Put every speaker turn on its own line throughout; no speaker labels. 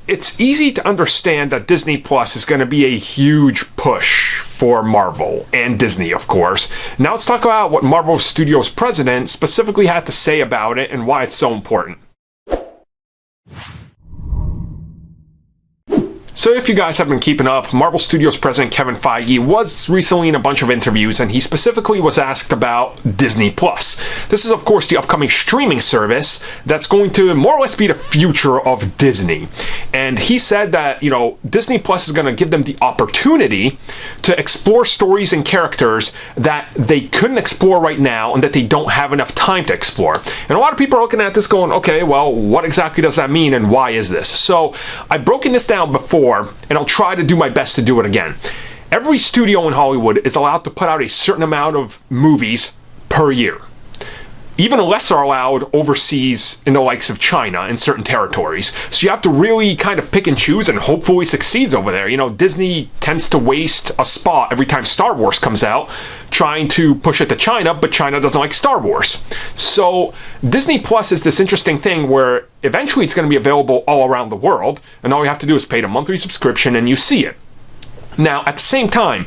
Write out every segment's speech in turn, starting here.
it's easy to understand that Disney Plus is going to be a huge push for Marvel and Disney, of course. Now let's talk about what Marvel Studios president specifically had to say about it and why it's so important. So if you guys have been keeping up, Marvel Studios president Kevin Feige was recently in a bunch of interviews, and he specifically was asked about Disney Plus. This is, of course, the upcoming streaming service that's going to more or less be the future of Disney. And he said that, you know, Disney Plus is going to give them the opportunity to explore stories and characters that they couldn't explore right now and that they don't have enough time to explore. And a lot of people are looking at this going, okay, well, what exactly does that mean and why is this? So I've broken this down before, and I'll try to do my best to do it again. Every studio in Hollywood is allowed to put out a certain amount of movies per year. Even less are allowed overseas in the likes of China in certain territories. So you have to really kind of pick and choose and hopefully succeeds over there. You know, Disney tends to waste a spot every time Star Wars comes out trying to push it to China, but China doesn't like Star Wars. So Disney Plus is this interesting thing where eventually it's going to be available all around the world, and all you have to do is pay the monthly subscription and you see it. Now, at the same time,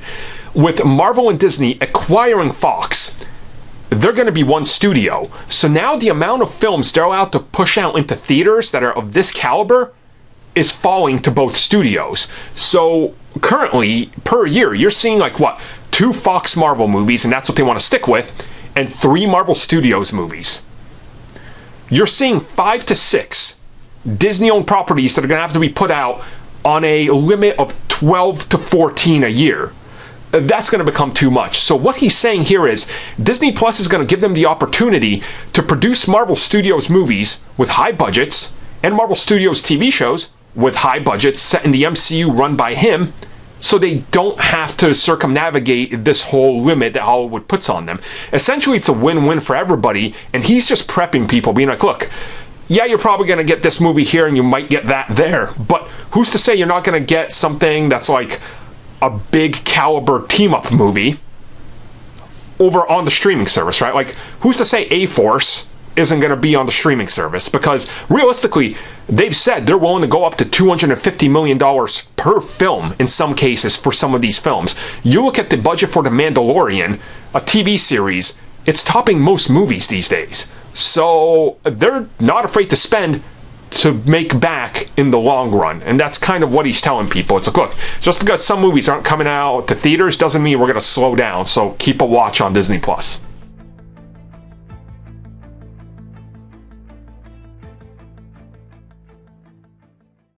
with Marvel and Disney acquiring Fox, they're going to be one studio. So now the amount of films they're allowed to push out into theaters that are of this caliber is falling to both studios. So currently, per year, you're seeing like what? 2 Fox Marvel movies, and that's what they want to stick with, and 3 Marvel Studios movies. You're seeing 5 to 6 Disney-owned properties that are going to have to be put out on a limit of 12 to 14 a year. That's going to become too much. So what he's saying here is Disney Plus is going to give them the opportunity to produce Marvel Studios movies with high budgets and Marvel Studios TV shows with high budgets set in the MCU run by him, so they don't have to circumnavigate this whole limit that Hollywood puts on them. Essentially, it's a win-win for everybody, and he's just prepping people, being like, look, yeah, you're probably going to get this movie here and you might get that there, but who's to say you're not going to get something that's like a big caliber team-up movie over on the streaming service, right? Like, who's to say A-Force isn't going to be on the streaming service? Because realistically, they've said they're willing to go up to $250 million per film in some cases for some of these films. You look at the budget for The Mandalorian, a TV series, it's topping most movies these days. So they're not afraid to spend to make back in the long run, and that's kind of what he's telling people. It's like, look, just because some movies aren't coming out to theaters doesn't mean we're going to slow down, so keep a watch on Disney Plus.